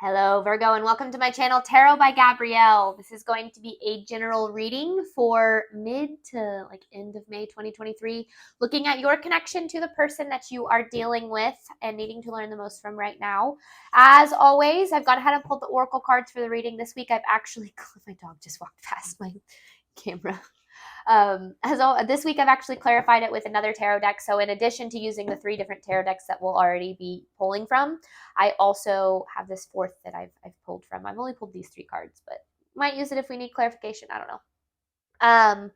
Hello, Virgo, and welcome to my channel, Tarot by Gabrielle. This is going to be a general reading for mid to end of May 2023, looking at your connection to the person that you are dealing with and needing to learn the most from right now. As always, I've gone ahead and pulled the oracle cards for the reading this week. I've actually, my dog just walked past my camera. This week I've actually clarified it with another tarot deck. So in addition to using the 3 different tarot decks that we'll already be pulling from, I also have this 4th that I've pulled from. I've only pulled these 3 cards, but might use it if we need clarification. I don't know.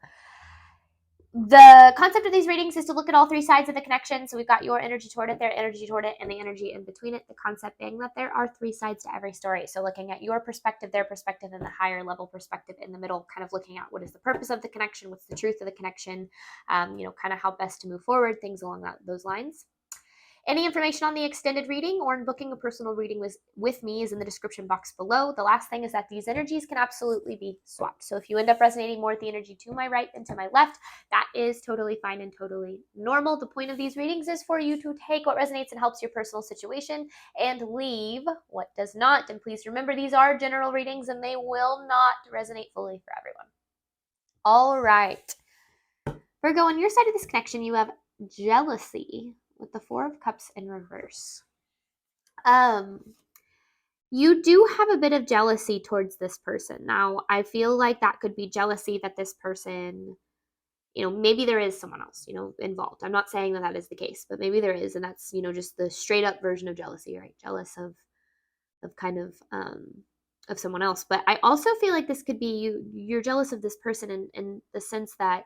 The concept of these readings is to look at all 3 sides of the connection. So we've got your energy toward it, their energy toward it, and the energy in between it. The concept being that there are 3 sides to every story. So looking at your perspective, their perspective, and the higher level perspective in the middle, kind of looking at what is the purpose of the connection, what's the truth of the connection, kind of how best to move forward, things along those lines. Any information on the extended reading or in booking a personal reading with me is in the description box below. The last thing is that these energies can absolutely be swapped. So if you end up resonating more with the energy to my right than to my left, that is totally fine and totally normal. The point of these readings is for you to take what resonates and helps your personal situation and leave what does not. And please remember, these are general readings and they will not resonate fully for everyone. All right. Virgo, on your side of this connection, you have jealousy with the 4 of Cups in reverse. You do have a bit of jealousy towards this person. Now, I feel like that could be jealousy that this person, maybe there is someone else, involved. I'm not saying that that is the case, but maybe there is, and that's, just the straight up version of jealousy, right? Jealous of someone else. But I also feel like this could be you're jealous of this person in the sense that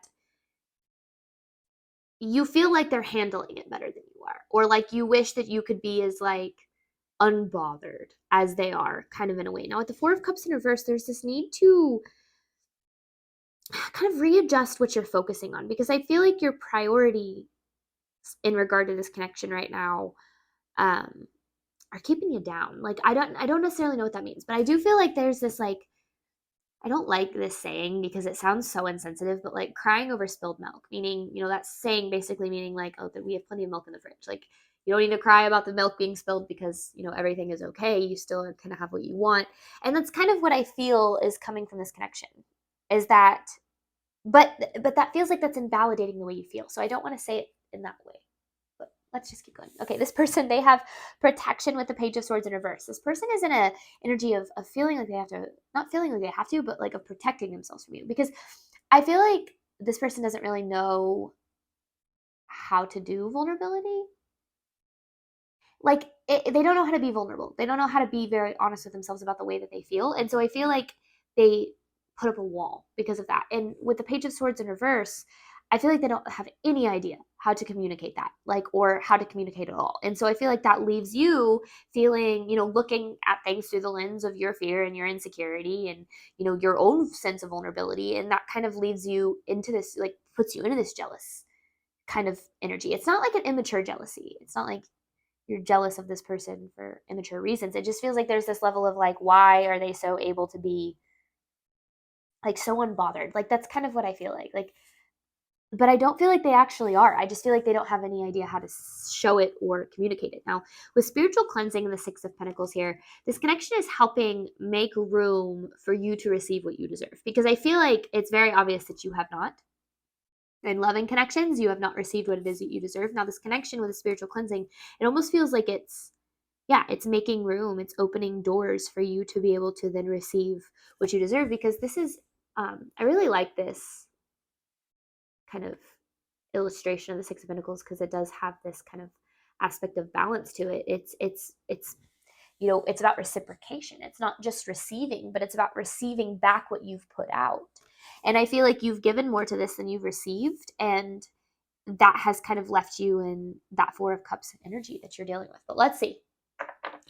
you feel like they're handling it better than you are, or like you wish that you could be as unbothered as they are, kind of in a way. Now with the 4 of Cups in reverse, there's this need to kind of readjust what you're focusing on, because I feel like your priority in regard to this connection right now are keeping you down. I don't necessarily know what that means, but I do feel like there's this I don't like this saying because it sounds so insensitive, but crying over spilled milk, meaning, that saying basically meaning oh, that we have plenty of milk in the fridge. You don't need to cry about the milk being spilled because, everything is okay. You still kind of have what you want. And that's kind of what I feel is coming from this connection, is that, but that feels like that's invalidating the way you feel. So I don't want to say it in that way. Let's just keep going. Okay, this person, they have protection with the Page of Swords in reverse. This person is in an energy of feeling like they have to, not feeling like they have to, but of protecting themselves from you. Because I feel like this person doesn't really know how to do vulnerability. They don't know how to be vulnerable. They don't know how to be very honest with themselves about the way that they feel. And so I feel like they put up a wall because of that. And with the Page of Swords in reverse, I feel like they don't have any idea how to communicate that, or how to communicate at all. And so I feel like that leaves you feeling, looking at things through the lens of your fear and your insecurity and, your own sense of vulnerability. And that kind of leaves you into this, puts you into this jealous kind of energy. It's not like an immature jealousy. It's not like you're jealous of this person for immature reasons. It just feels like there's this level of why are they so able to be so unbothered? That's kind of what I feel like. But I don't feel like they actually are. I just feel like they don't have any idea how to show it or communicate it. Now, with spiritual cleansing and the 6 of Pentacles here, this connection is helping make room for you to receive what you deserve. Because I feel like it's very obvious that you have not. In loving connections, you have not received what it is that you deserve. Now, this connection with the spiritual cleansing, it almost feels like it's making room. It's opening doors for you to be able to then receive what you deserve. Because this is, I really like this kind of illustration of the 6 of Pentacles because it does have this kind of aspect of balance to it. It's it's about reciprocation. It's not just receiving, but it's about receiving back what you've put out. And I feel like you've given more to this than you've received, and that has kind of left you in that 4 of Cups energy that you're dealing with. But let's see,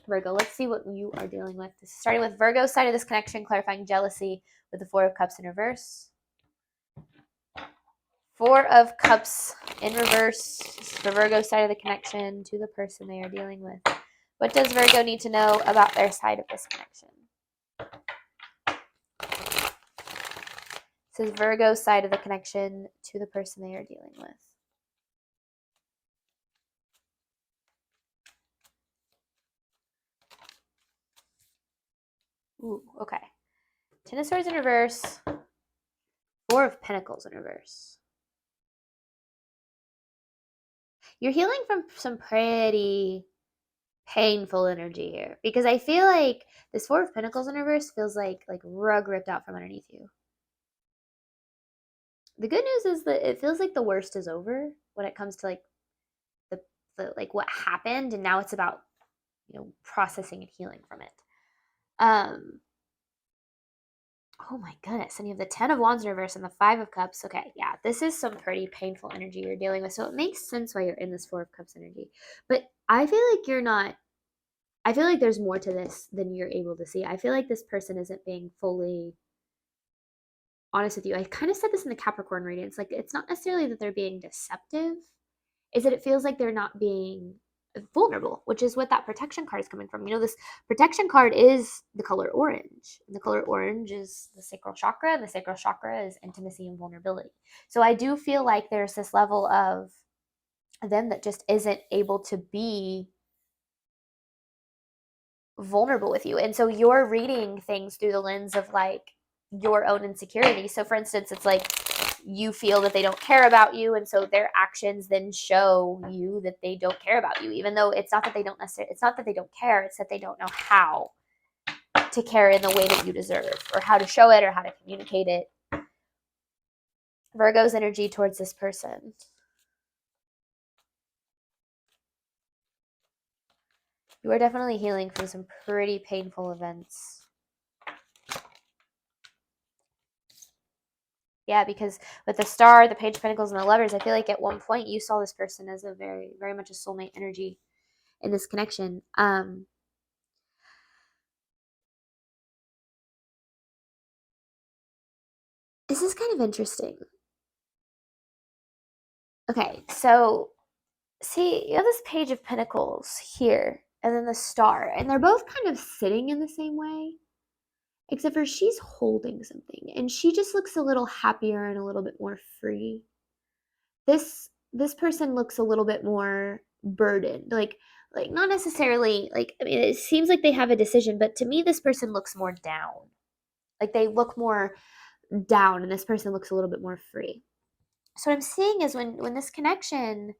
Virgo, let's see what you are dealing with. Starting with Virgo's side of this connection, clarifying jealousy with the 4 of Cups in reverse. 4 of Cups in reverse, the Virgo side of the connection to the person they are dealing with. What does Virgo need to know about their side of this connection? This is Virgo's side of the connection to the person they are dealing with. Ooh, okay. Ten of Swords in reverse. Four of Pentacles in reverse. You're healing from some pretty painful energy here, because I feel like this Four of Pentacles in reverse feels like rug ripped out from underneath you. The good news is that it feels like the worst is over when it comes to like the like what happened, and now it's about, you know, processing and healing from it. Oh my goodness. And you have the Ten of Wands in reverse and the Five of Cups. Okay, yeah, this is some pretty painful energy you're dealing with. So it makes sense why you're in this Four of Cups energy. But I feel like you're not, I feel like there's more to this than you're able to see. I feel like this person isn't being fully honest with you. I kind of said this in the Capricorn reading. It's like, it's not necessarily that they're being deceptive, is that it feels like they're not being vulnerable, which is what that protection card is coming from. You know, this protection card is the color orange, and the color orange is the sacral chakra, and the sacral chakra is intimacy and vulnerability. So I do feel like there's this level of them that just isn't able to be vulnerable with you. And so you're reading things through the lens of like your own insecurity. So for instance, it's like you feel that they don't care about you, and so their actions then show you that they don't care about you, even though it's not that they don't necessarily, it's not that they don't care, it's that they don't know how to care in the way that you deserve, or how to show it, or how to communicate it. Virgo's energy towards this person. You are definitely healing from some pretty painful events. Yeah, because with the Star, the Page of Pentacles, and the Lovers, I feel like at one point you saw this person as a very, very much a soulmate energy in this connection. This is kind of interesting. Okay, so see, you have this Page of Pentacles here, and then the Star, and they're both kind of sitting in the same way, except for she's holding something, and she just looks a little happier and a little bit more free. This person looks a little bit more burdened, like not necessarily like, I mean, it seems like they have a decision, but to me this person looks more down. Like they look more down, and this person looks a little bit more free. So what I'm seeing is when this connection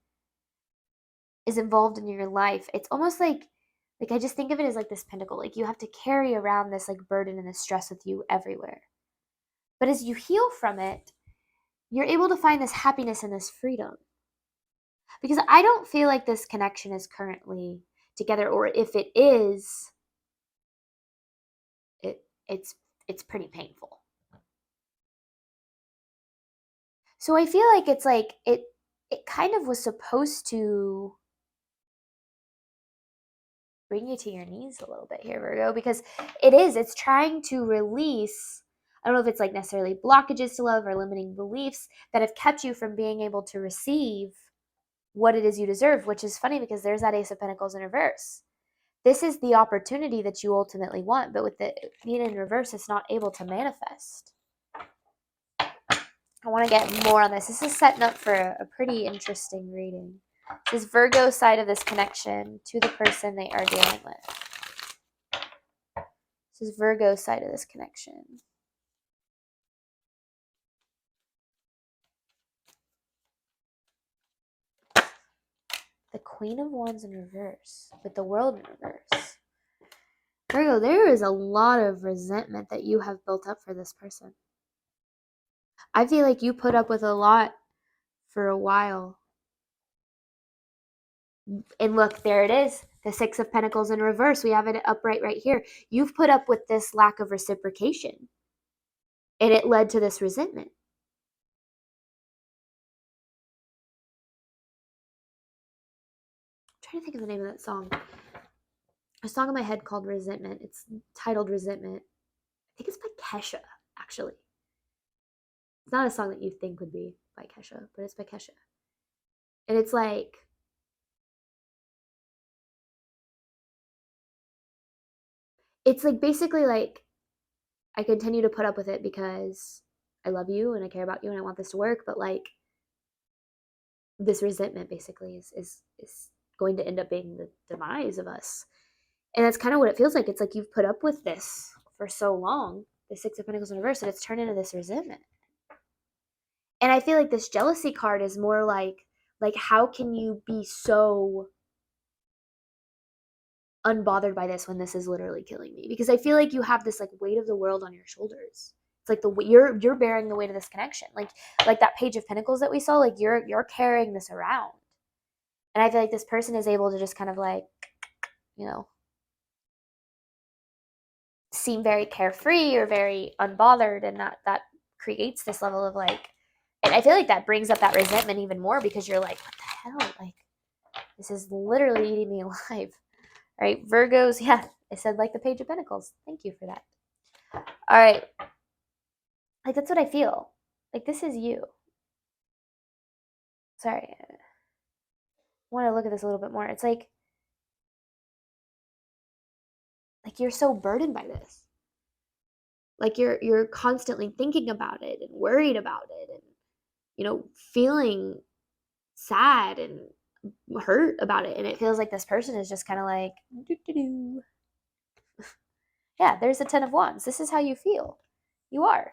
is involved in your life, it's almost like I just think of it as like this pentacle. Like you have to carry around this like burden and this stress with you everywhere. But as you heal from it, you're able to find this happiness and this freedom. Because I don't feel like this connection is currently together, or if it is, it it's pretty painful. So I feel like it's like it kind of was supposed to bring you to your knees a little bit here, Virgo, because it's trying to release, I don't know if it's like necessarily blockages to love or limiting beliefs that have kept you from being able to receive what it is you deserve, which is funny because there's that Ace of Pentacles in reverse. This is the opportunity that you ultimately want, but with it being in reverse, it's not able to manifest. I want to get more on this. This is setting up for a pretty interesting reading. This is Virgo side of this connection to the person they are dealing with. This is Virgo side of this connection. The Queen of Wands in reverse, with the World in reverse. Virgo, there is a lot of resentment that you have built up for this person. I feel like you put up with a lot for a while. And look, there it is. The Six of Pentacles in reverse. We have it upright right here. You've put up with this lack of reciprocation, and it led to this resentment. I'm trying to think of the name of that song. A song in my head called Resentment. It's titled Resentment. I think it's by Kesha, actually. It's not a song that you'd think would be by Kesha, but it's by Kesha. And it's like, basically like, I continue to put up with it because I love you and I care about you and I want this to work, but like this resentment basically is going to end up being the demise of us. And that's kind of what it feels like. It's like you've put up with this for so long, the Six of Pentacles in reverse, that it's turned into this resentment. And I feel like this jealousy card is more like how can you be so unbothered by this when this is literally killing me? Because I feel like you have this like weight of the world on your shoulders. It's like you're bearing the weight of this connection. Like that Page of Pentacles that we saw, like you're carrying this around. And I feel like this person is able to just kind of like, you know, seem very carefree or very unbothered, and that creates this level of like, and I feel like that brings up that resentment even more, because you're like, what the hell? Like, this is literally eating me alive. All right, Virgos, yeah, I said like the Page of Pentacles. Thank you for that. All right. Like, that's what I feel. Like, this is you. Sorry. I want to look at this a little bit more. It's like you're so burdened by this. Like you're constantly thinking about it and worried about it, and you know, feeling sad and hurt about it. And it feels like this person is just kind of like, doo-doo-doo. Yeah, there's the 10 of Wands. This is how you feel. You are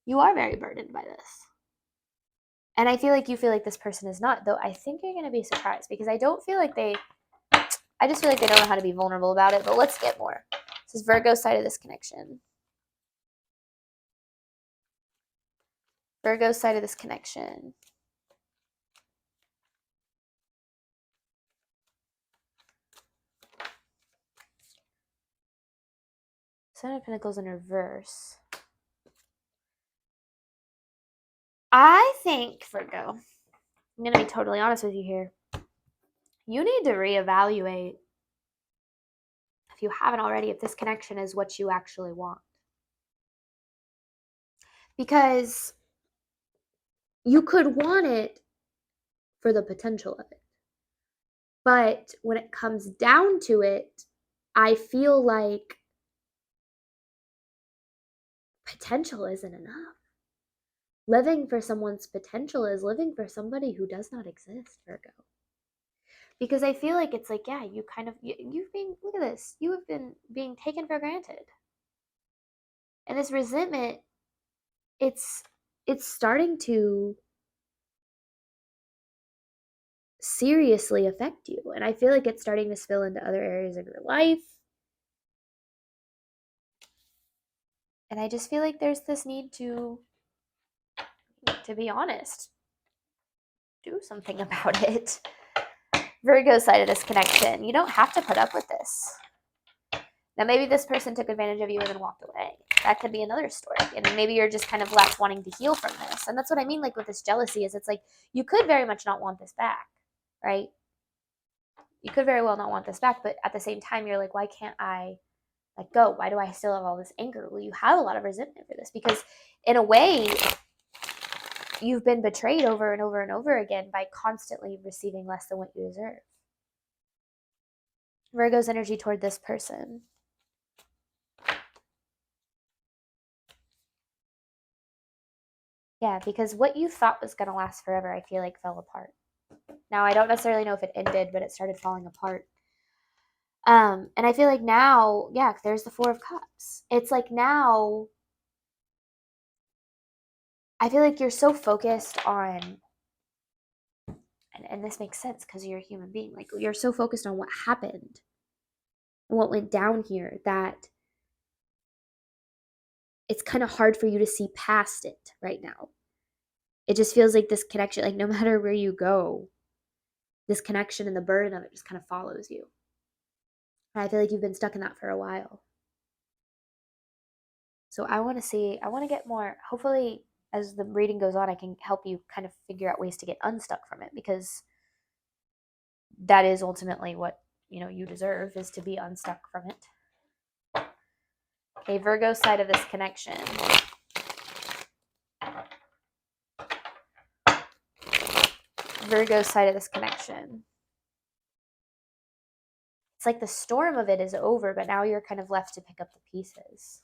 very burdened by this. And I feel like you feel like this person is not, though I think you're going to be surprised, because I just feel like they don't know how to be vulnerable about it. But let's get more. This is Virgo side of this connection. Virgo side of this connection. Seven of Pentacles in reverse. I think, Virgo, I'm going to be totally honest with you here. You need to reevaluate, if you haven't already, if this connection is what you actually want. Because you could want it for the potential of it. But when it comes down to it, I feel like potential isn't enough. Living for someone's potential is living for somebody who does not exist, Virgo. Because I feel like it's like, yeah, you've been, look at this, you have been being taken for granted. And this resentment, it's starting to seriously affect you. And I feel like it's starting to spill into other areas of your life. And I just feel like there's this need to be honest, do something about it. Virgo side of this connection, you don't have to put up with this. Now, maybe this person took advantage of you and then walked away. That could be another story. And maybe you're just kind of left wanting to heal from this. And that's what I mean, like with this jealousy, is it's like you could very much not want this back, right? You could very well not want this back, but at the same time, you're like, why can't I let go? Why do I still have all this anger? Well, you have a lot of resentment for this, because in a way, you've been betrayed over and over and over again by constantly receiving less than what you deserve. Virgo's energy toward this person. Yeah, because what you thought was going to last forever, I feel like fell apart. Now, I don't necessarily know if it ended, but it started falling apart. And I feel like now, yeah, there's the Four of Cups. It's like now, I feel like you're so focused on, and this makes sense because you're a human being, like you're so focused on what happened and what went down here, that it's kind of hard for you to see past it right now. It just feels like this connection, like no matter where you go, this connection and the burden of it just kind of follows you. And I feel like you've been stuck in that for a while. So I want to get more, hopefully as the reading goes on, I can help you kind of figure out ways to get unstuck from it, because that is ultimately what, you deserve, is to be unstuck from it. Okay, Virgo side of this connection. Virgo side of this connection. It's like the storm of it is over, but now you're kind of left to pick up the pieces.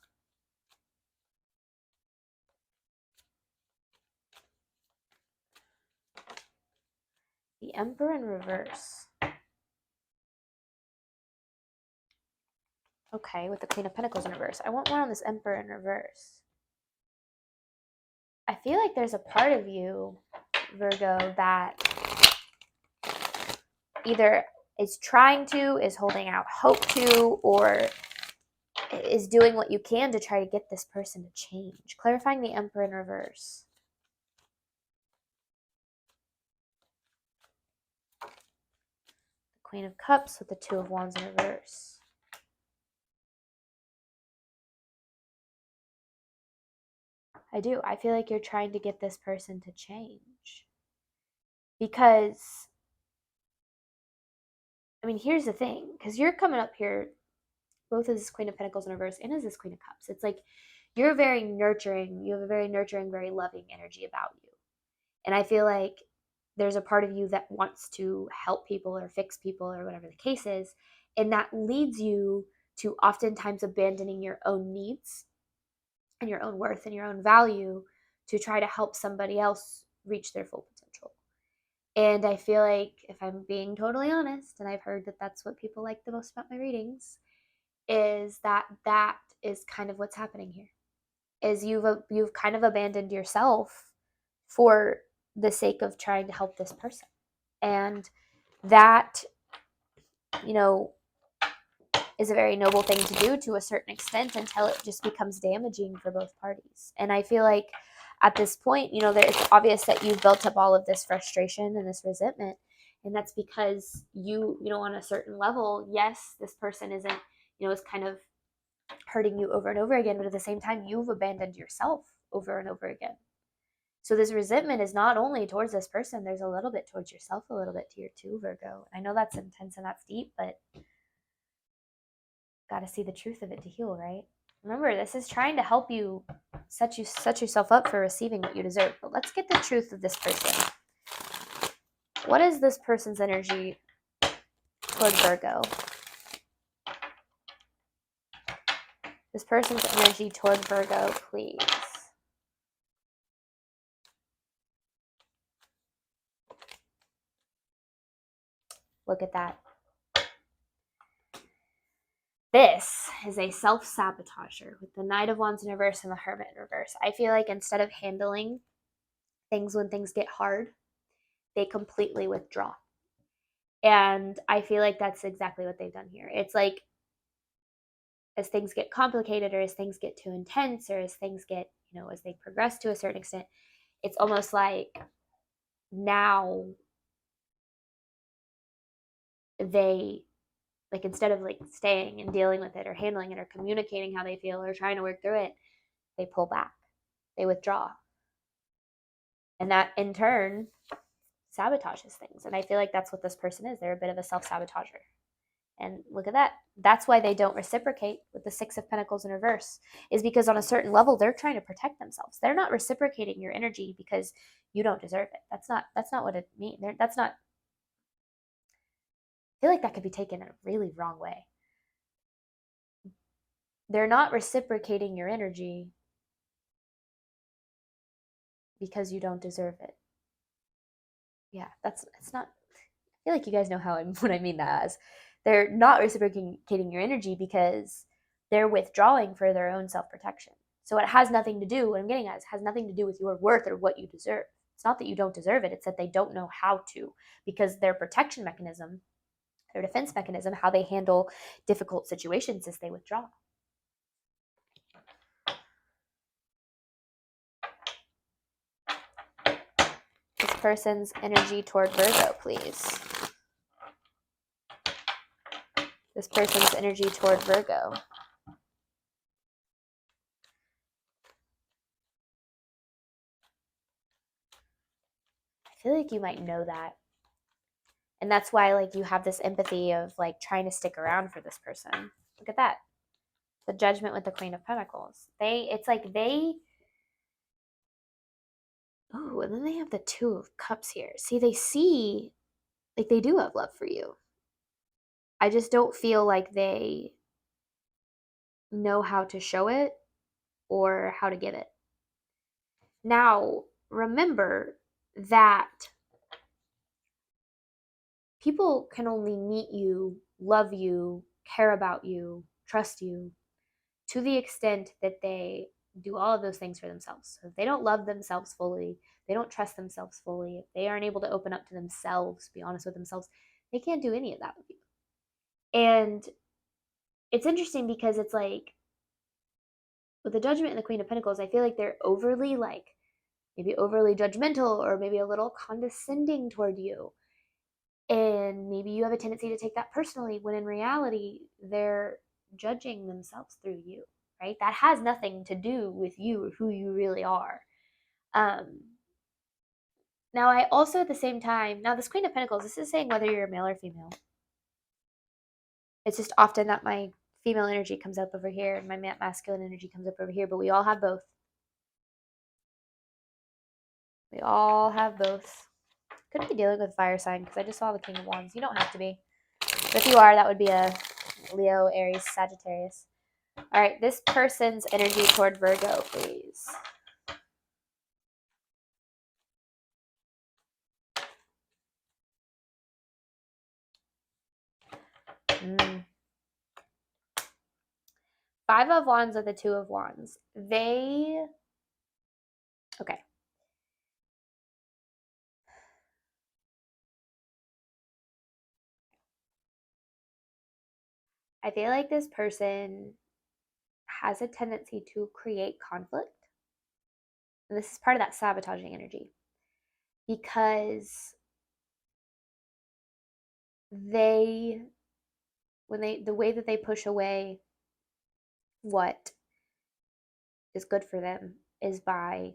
The Emperor in reverse. Okay, with the Queen of Pentacles in reverse. I want one on this Emperor in reverse. I feel like there's a part of you, Virgo, that either is trying to, is holding out hope to, or is doing what you can to try to get this person to change. Clarifying the Emperor in reverse. The Queen of Cups with the Two of Wands in reverse. I do. I feel like you're trying to get this person to change. Because, I mean, here's the thing. Because you're coming up here, both as this Queen of Pentacles in reverse and as this Queen of Cups. It's like you're very nurturing. You have a very nurturing, very loving energy about you. And I feel like there's a part of you that wants to help people or fix people or whatever the case is. And that leads you to oftentimes abandoning your own needs and your own worth and your own value to try to help somebody else reach their full potential. And I feel like, if I'm being totally honest, and I've heard that that's what people like the most about my readings, is that that is kind of what's happening here. Is you've kind of abandoned yourself for the sake of trying to help this person. And that, you know, is a very noble thing to do to a certain extent until it just becomes damaging for both parties. And I feel like at this point, you know, it's obvious that you've built up all of this frustration and this resentment. And that's because you know, on a certain level, yes, this person isn't, you know, is kind of hurting you over and over again, but at the same time, you've abandoned yourself over and over again. So this resentment is not only towards this person, there's a little bit towards yourself, a little bit to your two, Virgo. I know that's intense and that's deep, but got to see the truth of it to heal, right? Remember, this is trying to help you set yourself up for receiving what you deserve. But let's get the truth of this person. What is this person's energy toward Virgo? This person's energy toward Virgo, please. Look at that. This is a self-sabotager with the Knight of Wands in reverse and the Hermit in reverse. I feel like instead of handling things when things get hard, they completely withdraw. And I feel like that's exactly what they've done here. It's like, as things get complicated, or as things get too intense, or as things get, you know, as they progress to a certain extent, it's almost like now they, like, instead of like staying and dealing with it or handling it or communicating how they feel or trying to work through it, they pull back, they withdraw. And that in turn sabotages things. And I feel like that's what this person is. They're a bit of a self-sabotager. And look at that. That's why they don't reciprocate with the Six of Pentacles in reverse, is because on a certain level, they're trying to protect themselves. They're not reciprocating your energy because you don't deserve it. That's not what it means. That's not, I feel like that could be taken in a really wrong way. They're not reciprocating your energy because you don't deserve it. Yeah, it's not, I feel like you guys know what I mean that as. They're not reciprocating your energy because they're withdrawing for their own self-protection. So it has nothing to do, what I'm getting at is, has nothing to do with your worth or what you deserve. It's not that you don't deserve it, it's that they don't know how to, because their protection mechanism, their defense mechanism, how they handle difficult situations is they withdraw. This person's energy toward Virgo, please. This person's energy toward Virgo. I feel like you might know that. And that's why, like, you have this empathy of, like, trying to stick around for this person. Look at that. The Judgment with the Queen of Pentacles. It's like they, oh, and then they have the Two of Cups here. See, like, they do have love for you. I just don't feel like they know how to show it or how to give it. Now, remember that people can only meet you, love you, care about you, trust you to the extent that they do all of those things for themselves. So if they don't love themselves fully, they don't trust themselves fully, if they aren't able to open up to themselves, be honest with themselves, they can't do any of that with you. And it's interesting because it's like with the Judgment and the Queen of Pentacles, I feel like they're overly like maybe overly judgmental or maybe a little condescending toward you. And maybe you have a tendency to take that personally when in reality, they're judging themselves through you, right? That has nothing to do with you or who you really are. Now, I also at the same time, now this Queen of Pentacles, this is saying whether you're male or female. It's just often that my female energy comes up over here and my masculine energy comes up over here, but we all have both. We all have both. Could be dealing with fire sign because I just saw the King of Wands. You don't have to be. But if you are, that would be a Leo, Aries, Sagittarius. All right, this person's energy toward Virgo, please. Five of Wands with the Two of Wands. Okay. I feel like this person has a tendency to create conflict. And this is part of that sabotaging energy. Because the way that they push away what is good for them is by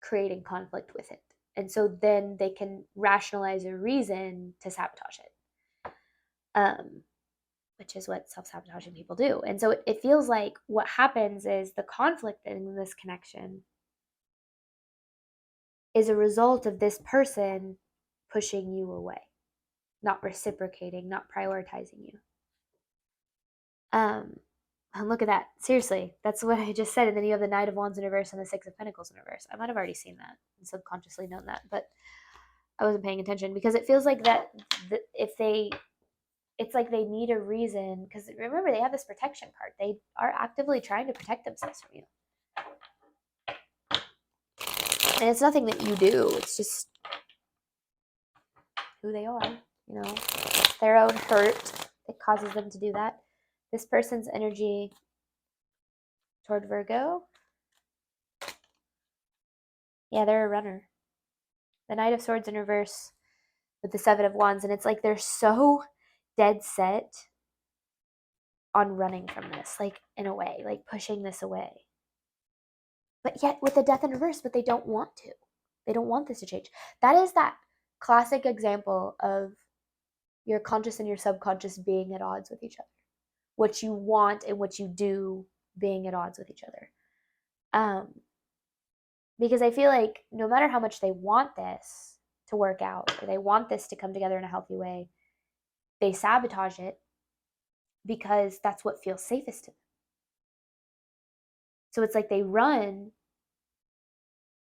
creating conflict with it. And so then they can rationalize a reason to sabotage it. Which is what self-sabotaging people do. And so it feels like what happens is the conflict in this connection is a result of this person pushing you away, not reciprocating, not prioritizing you. And look at that. Seriously, that's what I just said. And then you have the Knight of Wands in reverse and the Six of Pentacles in reverse. I might have already seen that and subconsciously known that, but I wasn't paying attention because it feels like that it's like they need a reason, because remember, they have this protection card. They are actively trying to protect themselves from you. And it's nothing that you do. It's just who they are, you know, their own hurt that causes them to do that. This person's energy toward Virgo. Yeah, they're a runner. The Knight of Swords in reverse with the Seven of Wands. And it's like they're so dead set on running from this, like in a way, like pushing this away. But yet with the Death in reverse, but they don't want to. They don't want this to change. That is that classic example of your conscious and your subconscious being at odds with each other. What you want and what you do being at odds with each other. Because I feel like no matter how much they want this to work out, or they want this to come together in a healthy way, they sabotage it because that's what feels safest to them. So it's like they run,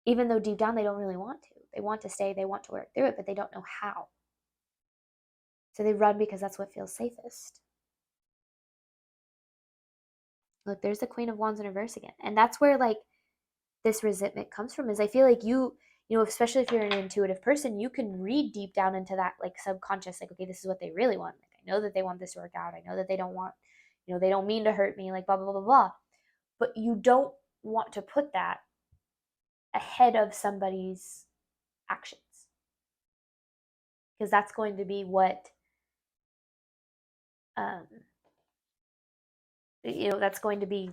even though deep down they don't really want to. They want to stay, they want to work through it, but they don't know how. So they run because that's what feels safest. Look, there's the Queen of Wands in reverse again. And that's where like this resentment comes from, is I feel like you know, especially if you're an intuitive person, you can read deep down into that like subconscious, like, okay, this is what they really want. Like, I know that they want this to work out. I know that they don't want, you know, they don't mean to hurt me, like blah, blah, blah, blah, blah. But you don't want to put that ahead of somebody's actions. Because that's going to be what, you know, that's going to be,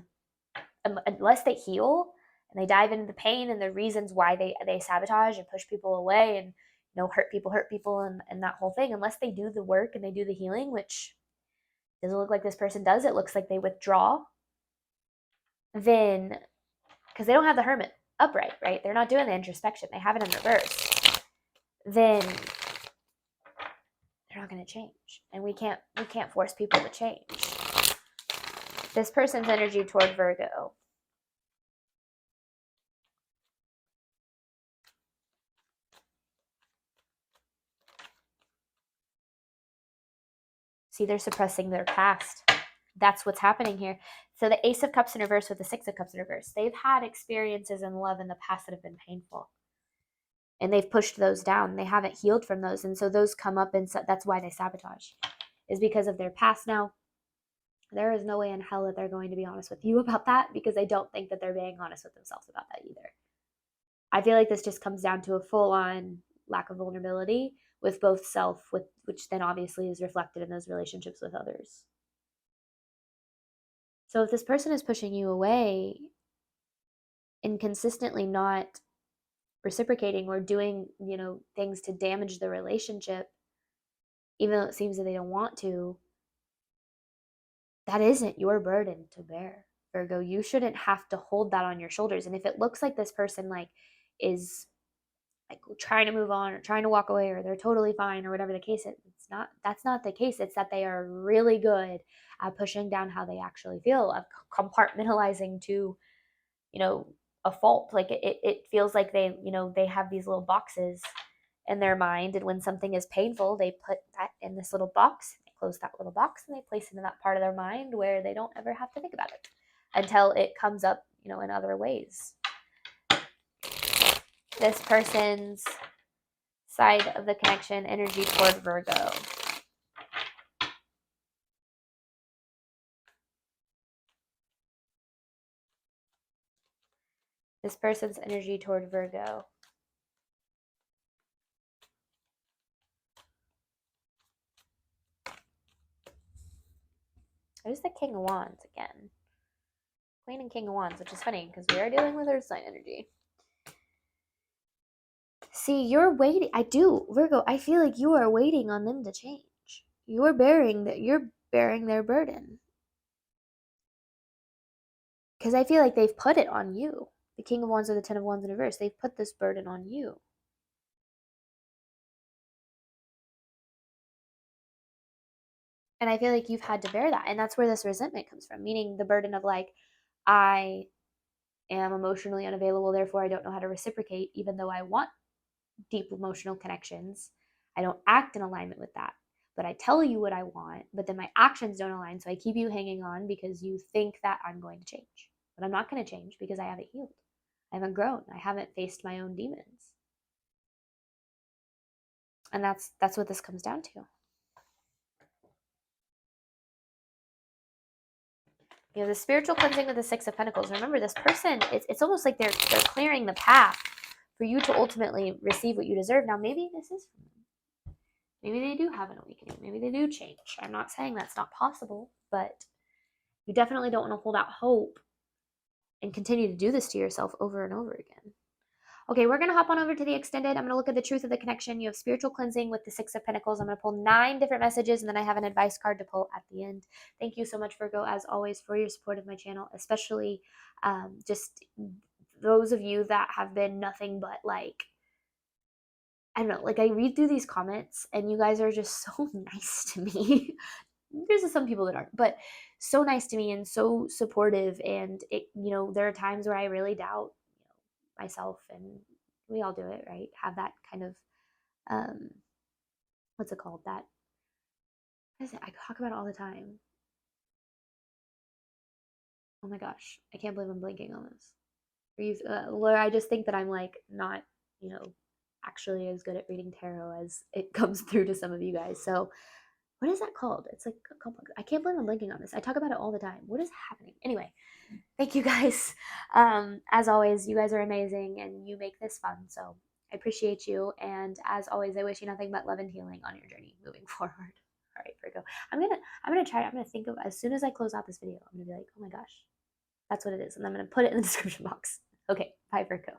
unless they heal and they dive into the pain and the reasons why they sabotage and push people away and, you know, hurt people and that whole thing, unless they do the work and they do the healing, which doesn't look like this person does. It looks like they withdraw. Then, because they don't have the Hermit upright, right? They're not doing the introspection. They have it in reverse. Then they're not going to change. And we can't force people to change. This person's energy toward Virgo. See, they're suppressing their past. That's what's happening here. So the Ace of Cups in reverse with the Six of Cups in reverse. They've had experiences in love in the past that have been painful. And they've pushed those down. They haven't healed from those. And so those come up, and so that's why they sabotage, is because of their past. Now, there is no way in hell that they're going to be honest with you about that, because I don't think that they're being honest with themselves about that either. I feel like this just comes down to a full-on lack of vulnerability with both self, which then obviously is reflected in those relationships with others. So if this person is pushing you away and consistently not reciprocating or doing, things to damage the relationship, even though it seems that they don't want to, that isn't your burden to bear, Virgo. You shouldn't have to hold that on your shoulders. And if it looks like this person is trying to move on or trying to walk away, or they're totally fine, or whatever the case is, that's not the case. It's that they are really good at pushing down how they actually feel, of compartmentalizing to, a fault. Like it feels like they have these little boxes in their mind, and when something is painful, they put that in this little box, they close that little box, and they place it in that part of their mind where they don't ever have to think about it until it comes up, in other ways. This person's side of the connection, energy toward Virgo. This person's energy toward Virgo. There's the King of Wands again. Queen and King of Wands, which is funny because we are dealing with Earth sign energy. See, you're waiting. Virgo, I feel like you are waiting on them to change. You're bearing their burden. Because I feel like they've put it on you. The King of Wands or the Ten of Wands in reverse. They've put this burden on you. And I feel like you've had to bear that. And that's where this resentment comes from. Meaning the burden of I am emotionally unavailable, therefore I don't know how to reciprocate, even though I want deep emotional connections. I don't act in alignment with that. But I tell you what I want, but then my actions don't align. So I keep you hanging on because you think that I'm going to change. But I'm not going to change because I haven't healed. I haven't grown. I haven't faced my own demons. And that's what this comes down to. The spiritual cleansing with the Six of Pentacles. Remember, this person, it's almost like they're clearing the path for you to ultimately receive what you deserve. Now, maybe this is for them. Maybe they do have an awakening. Maybe they do change. I'm not saying that's not possible, but you definitely don't want to hold out hope and continue to do this to yourself over and over again. Okay, we're going to hop on over to the extended. I'm going to look at the truth of the connection. You have spiritual cleansing with the Six of Pentacles. I'm going to pull 9 different messages, and then I have an advice card to pull at the end. Thank you so much, Virgo, as always, for your support of my channel, especially just those of you that have been nothing but I don't know, I read through these comments, and you guys are just so nice to me. There's some people that aren't, but so nice to me and so supportive. And there are times where I really doubt myself, and we all do it, right? Have that kind of what's it called, that what is it, I talk about it all the time. Oh my gosh, I can't believe I'm blanking on this. Where I just think that I'm not actually as good at reading tarot as it comes through to some of you guys. So what is that called? It's I can't believe I'm blanking on this. I talk about it all the time. What is happening? Anyway, thank you guys. As always, you guys are amazing and you make this fun. So I appreciate you. And as always, I wish you nothing but love and healing on your journey moving forward. All right, Virgo. I'm gonna think of, as soon as I close out this video, I'm gonna be like, oh my gosh, that's what it is. And I'm gonna put it in the description box. Okay, bye, Virgo.